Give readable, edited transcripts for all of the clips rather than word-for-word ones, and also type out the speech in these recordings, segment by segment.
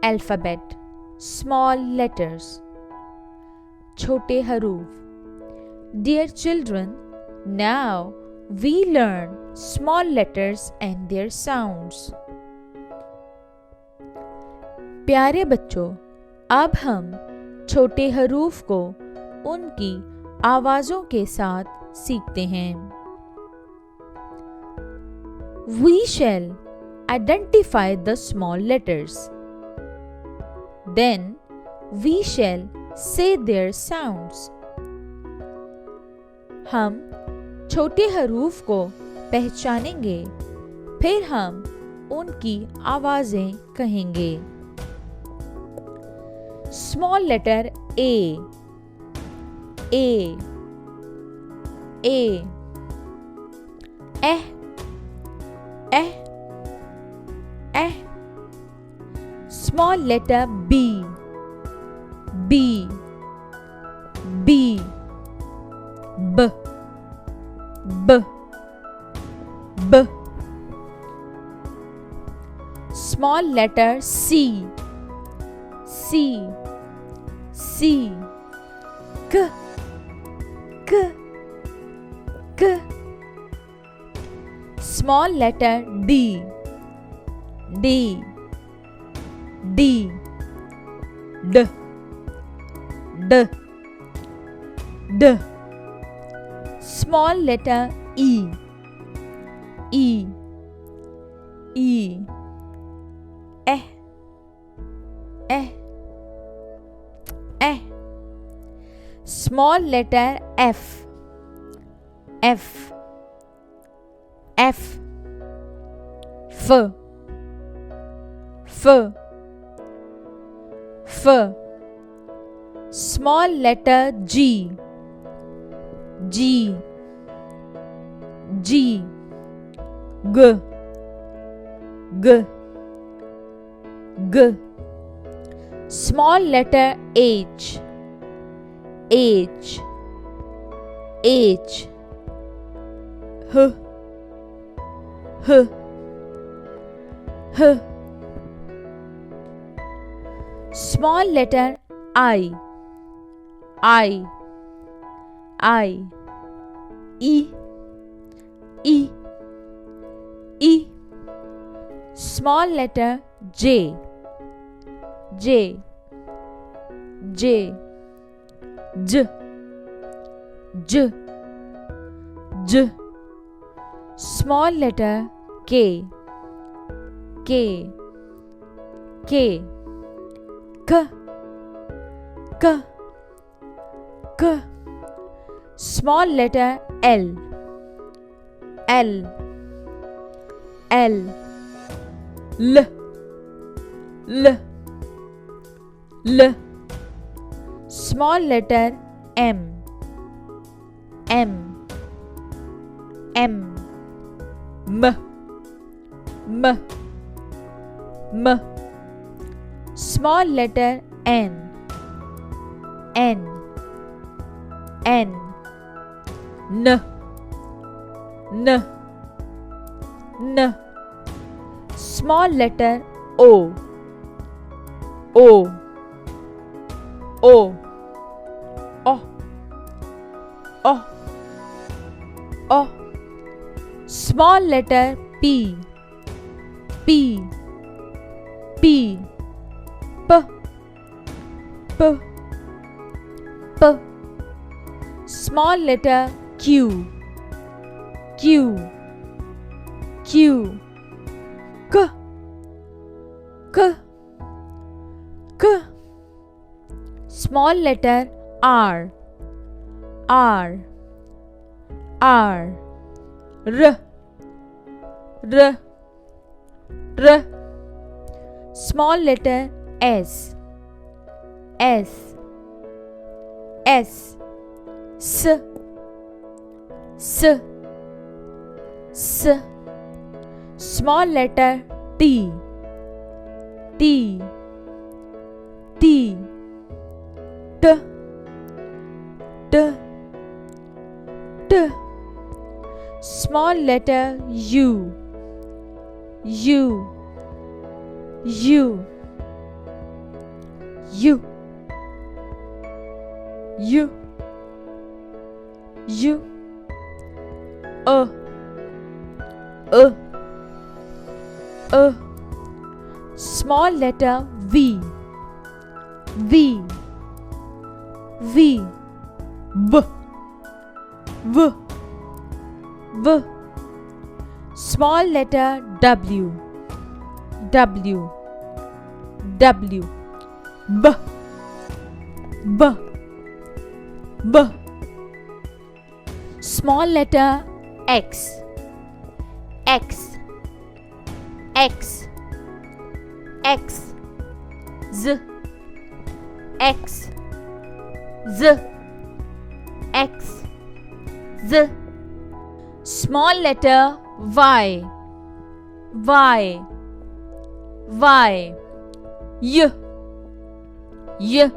Alphabet, small letters. Chote haroof. Dear children, now we learn small letters and their sounds. प्यारे बच्चों, अब हम छोटे हरूफ को उनकी आवाज़ों के साथ सीखते हैं। We shall identify the small letters. Then we shall say their sounds. हम छोटे हरूफ को पहचानेंगे, फिर हम उनकी आवाज़ें कहेंगे। Small letter A. A. A. Eh. Eh. Eh. Small letter B. B. B. B. B. B. Small letter C. C. C. K. K. K. Small letter D. D. D. D. D. D. Small letter E. E. E. Eh. Eh. Eh. Small letter F. F. F. F. F. F. Small letter G. G. G. G. G. G. Small letter H. H. H. H. H. H. Small letter I. I. I. E. E. E. Small letter J. J. J. J. J. J. Small letter K. K. K. K. K. K. Small letter L. L. L. L. L. L. Small letter M. M. M. M. M. M. Small letter N. N. N. N. N. N. Small letter O. O. O. O. O. O. Small letter P. P. P. P. P. P. Small letter Q. Q. Q. K. K. K. Small letter R. R. R. R. R. R. Small letter S. S. S. S. S. S. Small letter T. T. T. T. T. T. Small letter U. U. U. U, U, U, Small letter V, V, V, B, V, V. Small letter W, W, W, B, B, B. Small letter X, X, X, X, Z, X, Z, X, Z. Small letter Y, Y, Y, Y, Y,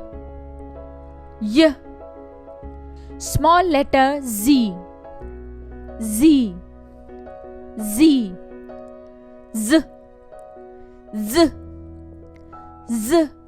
Y. Small letter Z, Z, Z, Z, Z, Z.